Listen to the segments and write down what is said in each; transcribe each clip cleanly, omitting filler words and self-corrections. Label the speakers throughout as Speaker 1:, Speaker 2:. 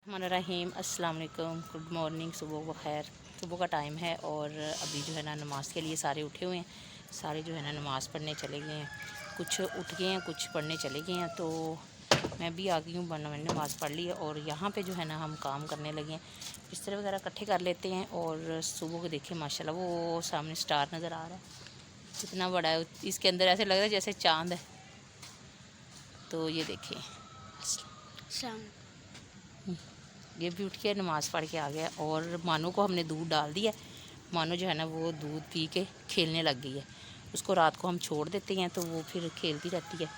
Speaker 1: रहीम अस्सलाम वालेकुम, good morning, सुबह व खैर। सुबह का टाइम है और अभी जो है ना नमाज़ के लिए सारे उठे हुए हैं। सारे जो है ना नमाज़ पढ़ने चले गए हैं, कुछ उठ गए हैं, कुछ पढ़ने चले गए हैं। तो मैं भी आ गई हूँ, वरना मैंने नमाज़ पढ़ ली है और यहाँ पे जो है ना हम काम करने लगे हैं। बिस्तर वगैरह इकट्ठे कर लेते हैं और सुबह को देखिए माशाल्लाह वो सामने स्टार नज़र आ रहा है, कितना बड़ा है। इसके अंदर ऐसे लग रहा है जैसे चाँद है। तो ये देखिए ये भी उठ के नमाज़ पढ़ के आ गया और मानो को हमने दूध डाल दिया। मानो जो है ना वो दूध पी के खेलने लग गई है। उसको रात को हम छोड़ देते हैं तो वो फिर खेलती रहती है।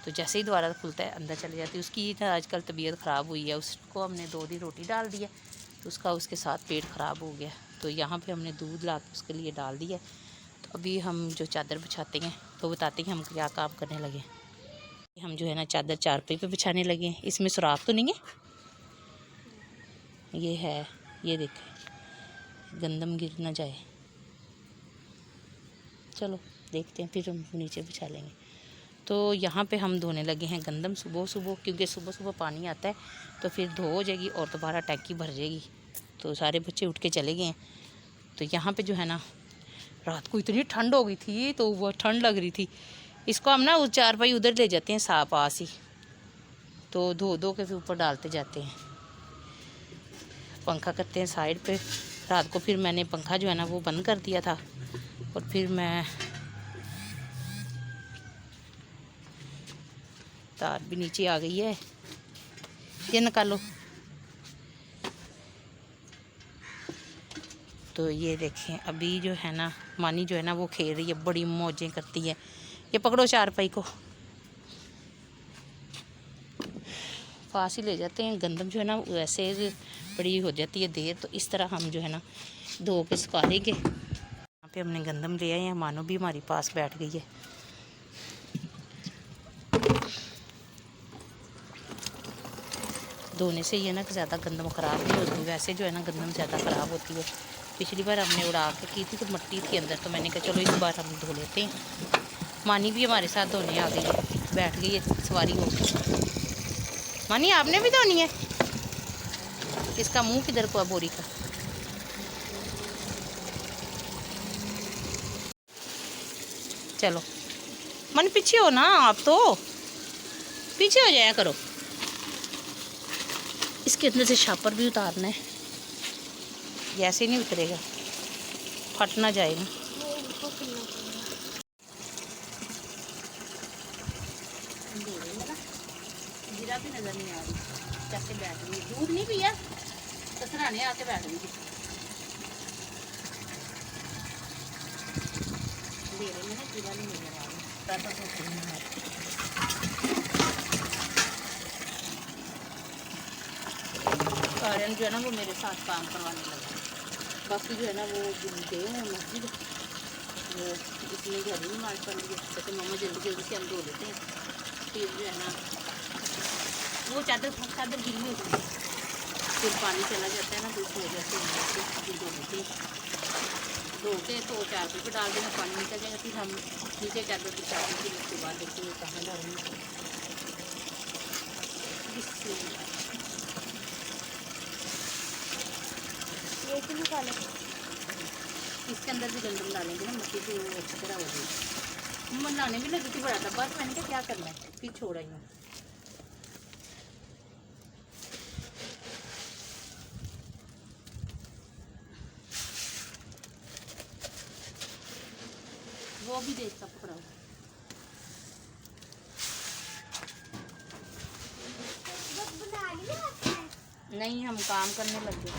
Speaker 1: तो जैसे ही दोबारा खुलता है अंदर चली जाती है। उसकी ना आजकल तबीयत ख़राब हुई है, उसको हमने 2 दिन रोटी डाल दी है तो उसका उसके साथ पेट ख़राब हो गया। तो यहाँ पे हमने दूध ला के उसके लिए डाल दिया। तो अभी हम जो चादर बिछाते हैं तो बताते हैं हम क्या काम करने लगे। हम जो है ना चादर चारपाई पे बिछाने लगे हैं। इसमें सुराख तो नहीं है, ये है, ये देखें गंदम गिर ना जाए। चलो देखते हैं, फिर हम नीचे बिछा लेंगे। तो यहाँ पे हम धोने लगे हैं गंदम सुबह सुबह, क्योंकि सुबह सुबह पानी आता है तो फिर धो हो जाएगी और दोबारा टैंकी भर जाएगी। तो सारे बच्चे उठ के चले गए हैं। तो यहाँ पे जो है ना रात को इतनी ठंड हो गई थी तो वो ठंड लग रही थी। इसको हम ना उस चारपाई उधर ले जाते हैं साफ पास ही, तो धो धो के फिर ऊपर डालते जाते हैं। पंखा करते हैं साइड पे। रात को फिर मैंने पंखा जो है ना वो बंद कर दिया था और फिर मैं तार भी नीचे आ गई है, ये निकालो। तो ये देखें अभी जो है ना मानी जो है ना वो खेल रही है, बड़ी मौजें करती है। ये पकड़ो चारपाई को, पास ही ले जाते हैं। गंदम जो है ना वैसे बड़ी हो जाती है देर, तो इस तरह हम जो है ना धो के सुखा लेंगे। यहाँ पे हमने गंदम ले आए हैं, मानो भी हमारी पास बैठ गई है। धोने से ये ना कि ज़्यादा गंदम ख़राब नहीं होती, वैसे जो है ना गंदम ज़्यादा ख़राब होती है। पिछली बार हमने उड़ा के की थी तो मिट्टी थी अंदर, तो मैंने कहा चलो इस बार हम धो लेते हैं। मानी भी हमारे साथ धोने आ गई है, बैठ गई है सवारी हो गई। मानी आपने भी धोनी है? इसका मुंह किधर को है बोरी का? चलो मन पीछे हो ना, आप तो पीछे हो जाया करो। इसके अंदर से शापर भी उतारना है, ऐसे नहीं उतरेगा, फट ना जाएगा। जीरा भी नजर नहीं आ रही, कैसे बैठ गई। दूध नहीं पिया तो सराहने आके बैठ गई। अंधेरे में ना जीरा नहीं नजर आ रहा। कारण जो है ना वो मेरे साथ काम करवाने लगा। बाकी जो है ना वो गए हैं मस्जिद, वो इसमें घर भी मार कर लिए। तो मम्मा जल्दी जल्दी से हम धो लेते हैं, फिर जो है ना वो चादर गिली हो गई, फिर पानी चला जाता है ना, तो इस वजह से धो लेते हैं। धो के तो चादर पर डाल देना, पानी निकल जाएगा, फिर हम नीचे चादर बिछा के फिर उसके बाद देखते हैं कहाँ डालेंगे। इसके अंदर भी गंदम डालेंगे ना, मट्टी से वो अच्छी तरह हो गई। बनाने भी लगी थी बड़ा डब्बा, तो मैंने कहा क्या करना है, फिर छोड़ आई हूँ। वो भी देख का पकड़ा नहीं, हम काम करने लग गए।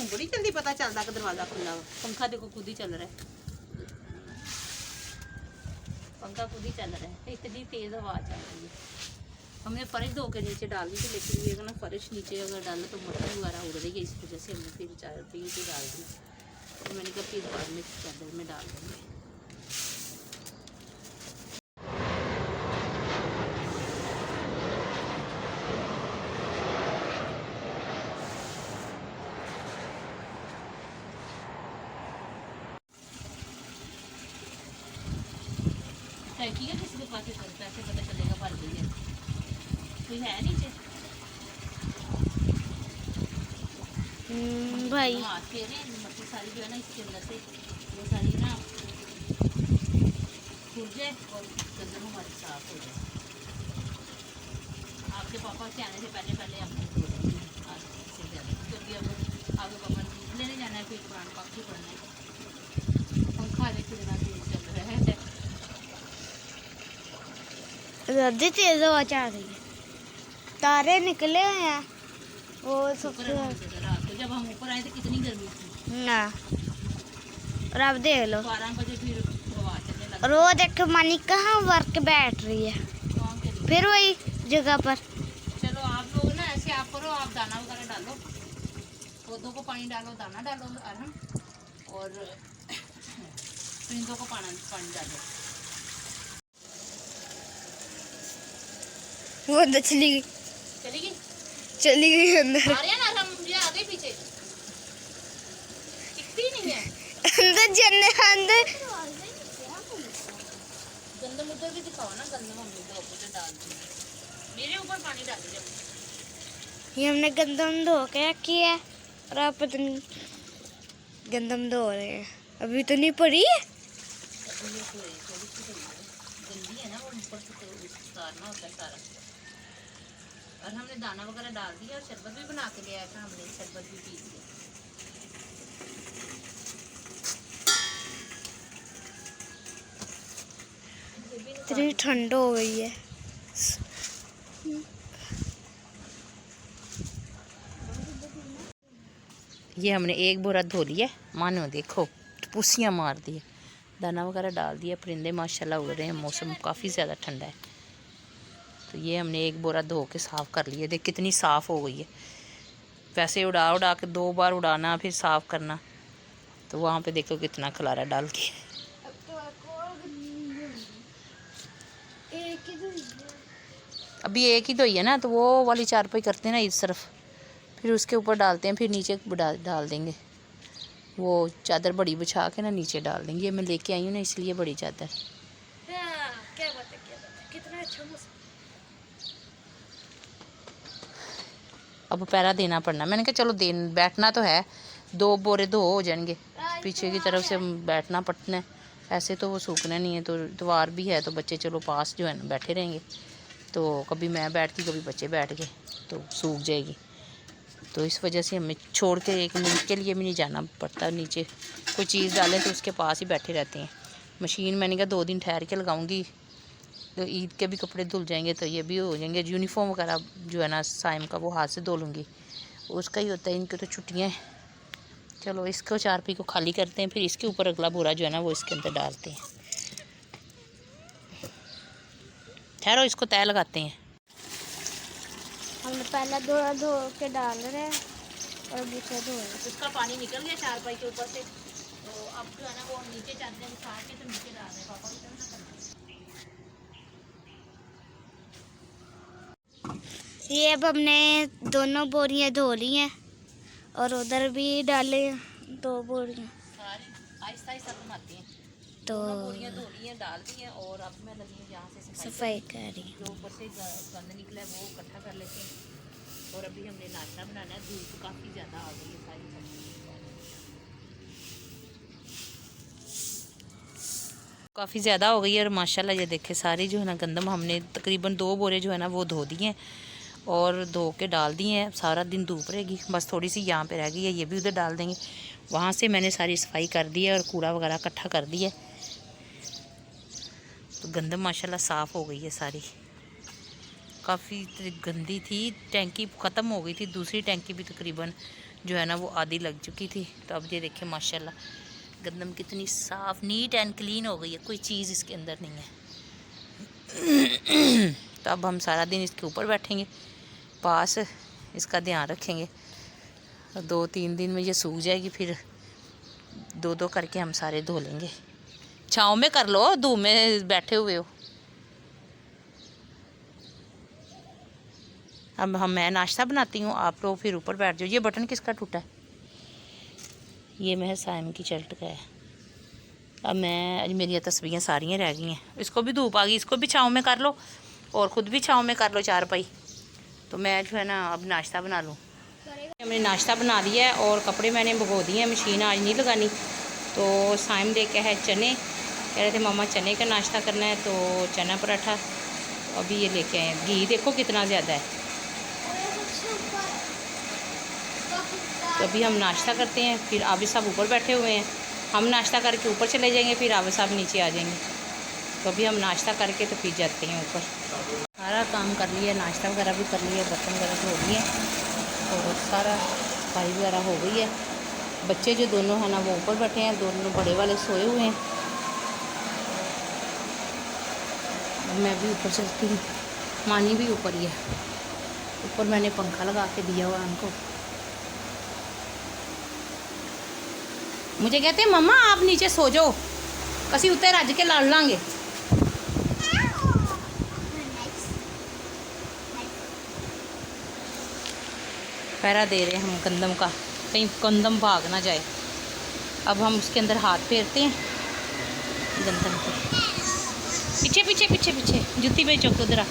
Speaker 1: बड़ी जल्दी पता चलता कि दरवाजा खुला हो। पंखा देखो खुद ही चल रहा है, पंखा खुद ही चल रहा है, इतनी तेज हवा चल रही है। हमने फर्श धो के नीचे डाल दी थी, लेकिन ये ना फर्श नीचे अगर डालो तो मट्टी वगैरह उड़ रही है, इस वजह से हमने फिर चादर डाल दी। तो मैंने कहा फिर बाद में चादर में डाल देंगे। टैंकी का किसी के पास करता है, पता चलेगा भर गई है। कोई है नीचे
Speaker 2: भाई
Speaker 1: हाथ फेरे, मट्टी सारी जो है ना इसके अंदर से वो सारी ना खुल जाए और गंदम हमारी साफ हो जाए। आपके पापा के आने से पहले पहले हम धो लेंगे आज से ज़्यादा, क्योंकि अब आपके पापा ने लेने जाना है, फिर पुराना पक्षी पड़ना है, पंखा देखते देना चल रहा है।
Speaker 2: दादी तेज हवा चल रही है, तारे निकले हुए हैं वो
Speaker 1: शुक्र है हमसे तो रात को जब हम ऊपर आए थे कितनी गर्मी थी
Speaker 2: ना। और अब देख लो
Speaker 1: 12 बजे फिर हवा चलने लगी।
Speaker 2: रोज एक मानी कहाँ वर्क बैठ रही है,
Speaker 1: काम के लिए।
Speaker 2: फिर वही जगह पर।
Speaker 1: चलो आप लोग ना ऐसे आप करो, आप दाना वगैरह डालो, पौधों को पानी डालो, दाना डालो अरहम, और परिंदों को पानी डालो।
Speaker 2: वो अंदर चली गई
Speaker 1: चली गई
Speaker 2: अंदर।
Speaker 1: आ रहे हैं ना हम, ये आगे पीछे दिखती नहीं है।
Speaker 2: अंदर जन्ने अंदर
Speaker 1: गंदम उधर भी दिखाओ ना, गंदम हम लोग ऊपर डाल दी, मेरे ऊपर पानी डाल दीजिए।
Speaker 2: ये हमने गंदम धो के रखी है और आप पता नहीं गंदम धो रहे हैं, अभी तो नहीं पड़ी है।
Speaker 1: थोड़ी सी गंदी है ना, वो ऊपर से उतारना होता है सारा। और हमने दाना वगैरह डाल दिया और शरबत भी बना के लिया था हमने, शरबत भी पी लिया।
Speaker 2: इतनी ठंड हो गई है।
Speaker 1: ये हमने एक बोरा धो लिया, मानो देखो पुसियाँ मार दी है, दाना वगैरह डाल दिया, परिंदे माशाल्लाह उड़ रहे हैं, मौसम काफ़ी ज़्यादा ठंडा है। तो ये हमने एक बोरा धो के साफ़ कर लिया, देख कितनी साफ़ हो गई है। वैसे उड़ा उड़ा के 2 बार उड़ाना फिर साफ़ करना, तो वहाँ पे देखो कितना खलारा डाल के। अभी एक ही धोई है ना, तो वो वाली चारपाई करते हैं ना इस तरफ, फिर उसके ऊपर डालते हैं, फिर नीचे डाल देंगे। वो चादर बड़ी बिछा के ना नीचे डाल देंगे। ये मैं लेके आई हूँ ना, इसलिए बड़ी चादर।
Speaker 2: क्या बात है, कितना अच्छा मौसम।
Speaker 1: अब पैरा देना पड़ना, मैंने कहा चलो बैठना तो है, 2 बोरे धो हो जाएंगे, पीछे की तरफ से बैठना पड़ना है, ऐसे तो वो सूखना नहीं है। तो द्वार भी है तो बच्चे चलो पास जो है ना बैठे रहेंगे, तो कभी मैं बैठती कभी बच्चे बैठ गए तो सूख जाएगी। तो इस वजह से हमें छोड़ के 1 मिनट के लिए भी नहीं जाना पड़ता नीचे, कोई चीज़ डालें तो उसके पास ही बैठे रहते हैं। मशीन मैंने कहा 2 दिन ठहर के लगाऊंगी, तो ईद के भी कपड़े धुल जाएंगे, तो ये भी हो जाएंगे। यूनिफॉर्म वगैरह जो है ना साइम का, वो हाथ से धो लूँगी, उसका ही होता है, इनके तो छुट्टियाँ हैं। चलो इसको चारपाई को खाली करते हैं, फिर इसके ऊपर अगला बोरा जो है ना वो इसके अंदर डालते हैं। ठहरो, इसको तय लगाते हैं।
Speaker 2: हमने पहला बोरा धो के डाल रहे हैं और दूसरा धो रहे हैं।
Speaker 1: उसका पानी निकल गया चारपाई के ऊपर से, तो अब जो है ना वो नीचे चादरें बिछा के तो नीचे डाल रहे हैं। पापा इधर ना करना।
Speaker 2: ये अब हमने दोनों बोरियां धो ली हैं और उधर भी डाले 2 बोरियां,
Speaker 1: सारे आहिस्ता आहिस्ता घुमाते हैं।
Speaker 2: तो
Speaker 1: बोरियां धो ली हैं, डाल दी हैं, और अब मैं लगी हूँ यहाँ से
Speaker 2: सफाई कर रही हूँ।
Speaker 1: जो ऊपर से गंद निकला है वो इकट्ठा कर लेते हैं। और अभी हमने नाश्ता बनाना है, धूप काफ़ी ज़्यादा आ गई है सारी काफ़ी ज़्यादा हो गई है। और माशाल्लाह ये देखे सारी जो है ना गंदम हमने तकरीबन 2 बोरे जो है ना वो धो दिए हैं और धो के डाल दिए हैं। सारा दिन धूप रहेगी, बस थोड़ी सी यहाँ पे रह गई है, ये भी उधर डाल देंगे। वहाँ से मैंने सारी सफाई कर दी है और कूड़ा वगैरह इकट्ठा कर दिया है, तो गंदम माशाल्लाह साफ़ हो गई है सारी। काफ़ी गंदी थी, टैंकी ख़त्म हो गई थी, दूसरी टैंकी भी तकरीबन जो है ना वो आधी लग चुकी थी। तो अब ये देखें माशाल्लाह गंदम कितनी साफ़ नीट एंड क्लीन हो गई है, कोई चीज़ इसके अंदर नहीं है। तो अब हम सारा दिन इसके ऊपर बैठेंगे, पास इसका ध्यान रखेंगे। 2-3 दिन में ये सूख जाएगी, फिर 2-2 करके हम सारे धो लेंगे। छाँव में कर लो, धूप में बैठे हुए हो। अब मैं नाश्ता बनाती हूँ, आप लोग फिर ऊपर बैठ जाओ। ये बटन किसका टूटा है? ये मैं साइम की शर्ट का है। अब आज मेरी तस्वीरें सारियाँ रह गई हैं, इसको भी धूप आ गई, इसको भी छाँव में कर लो और ख़ुद भी छाँव में कर लो चारपाई। तो मैं जो है ना अब नाश्ता बना लूँ। हमने नाश्ता बना दिया है और कपड़े मैंने भिगो दिए हैं, मशीन आज नहीं लगानी। तो साइम लेके है चने, कह रहे थे मम्मा चने का नाश्ता करना है, तो चना पराठा तो अभी ये लेके आए। घी देखो कितना ज़्यादा है। तो अभी हम नाश्ता करते हैं, फिर आबिद साहब ऊपर बैठे हुए हैं, हम नाश्ता करके ऊपर चले जाएंगे, फिर आबिद साहब नीचे आ जाएंगे। तो अभी हम नाश्ता करके तो फिर जाते हैं ऊपर। सारा काम कर लिया, नाश्ता वगैरह भी कर लिया, बर्तन वगैरह धो लिए और सारा सफाई वगैरह हो गई है। बच्चे जो दोनों हैं ना वो ऊपर बैठे हैं, दोनों बड़े वाले सोए हुए हैं। मैं भी ऊपर चलती हूँ, मानी भी ऊपर ही है। ऊपर मैंने पंखा लगा के दिया हुआ उनको। मुझे कहते हैं मम्मा आप नीचे सो जाओ, कसी उत्ते रज के लड़ लांगे। पहरा दे रहे हैं हम गंदम का, कहीं गंदम भाग ना जाए। अब हम उसके अंदर हाथ फेरते हैं गंदम के। पीछे पीछे पीछे पीछे जूती पे चौक उधर।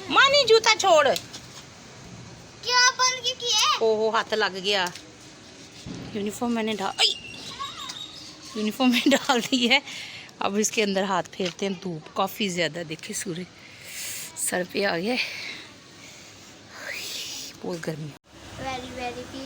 Speaker 1: मानी जूता छोड़,
Speaker 2: क्या बन के किया?
Speaker 1: ओहो हाथ लग गया। यूनिफॉर्म मैंने यूनिफॉर्म में डाल दी है। अब इसके अंदर हाथ फेरते हैं। धूप काफ़ी ज़्यादा, देखिए सूर्य सर पे आ गया, बहुत गर्मी।
Speaker 2: वेरी वेरी की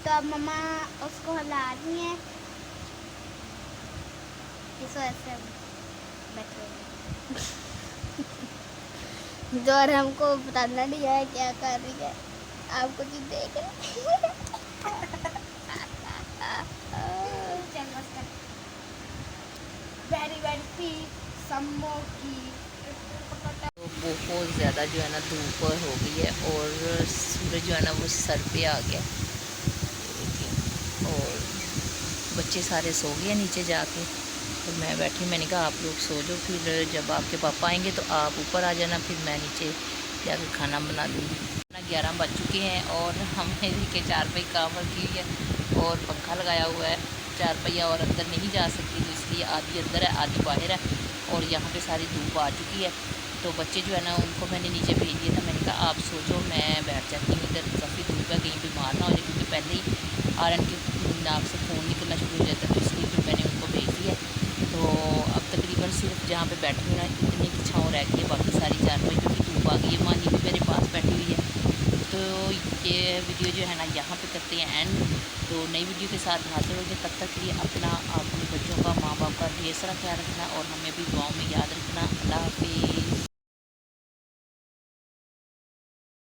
Speaker 2: तो अब मम्मा उसको हिला रही हैं, इसको ऐसे बैठे जो और हमको बताना नहीं है क्या कर रही है, आप कुछ देख रहे वेरी वेरी पी समोकी।
Speaker 1: तो बहुत ज़्यादा जो है ना धूप हो गई है और सूरज जो है ना वो सर पे आ गया। और बच्चे सारे सो गए नीचे जाके, तो मैं बैठी, मैंने कहा आप लोग सो जाओ, फिर जब आपके पापा आएंगे तो आप ऊपर आ जाना, फिर मैं नीचे जाकर खाना बना लूँगी। 11 बज चुके हैं और हमने देखिए 4 पहिया कावर की है और पंखा लगाया हुआ है। 4 पहिया और अंदर नहीं जा सकती, तो इसलिए आधी अंदर है आधी बाहर है। और यहाँ पे सारी धूप आ चुकी है, तो बच्चे जो है ना उनको मैंने नीचे भेज दिया था। मैंने कहा आप सो जाओ, मैं बैठ जाती हूँ इधर, काफ़ी धूप है, कहीं बीमार ना हो जाए, क्योंकि पहले ही आरन के नाक से खून निकलना शुरू हो जाता है, तो इसलिए फिर मैंने उनको भेज दिया। तो अब तकरीबन सिर्फ जहाँ पे बैठी हूँ ना इतनी की छाँव रह गई है, बाकी सारी 4 पहियों की धूप आ गई है। मानी भी मेरे पास बैठी हुई है। तो ये वीडियो जो है ना यहाँ पे करते हैं एंड। तो नई वीडियो के साथ हाजिर होंगे, तब तक के लिए अपना अपने बच्चों का माँ बाप का ढेर सारा ख्याल रखना और हमें भी दुआओं में याद रखना। अल्लाह हाफिज़।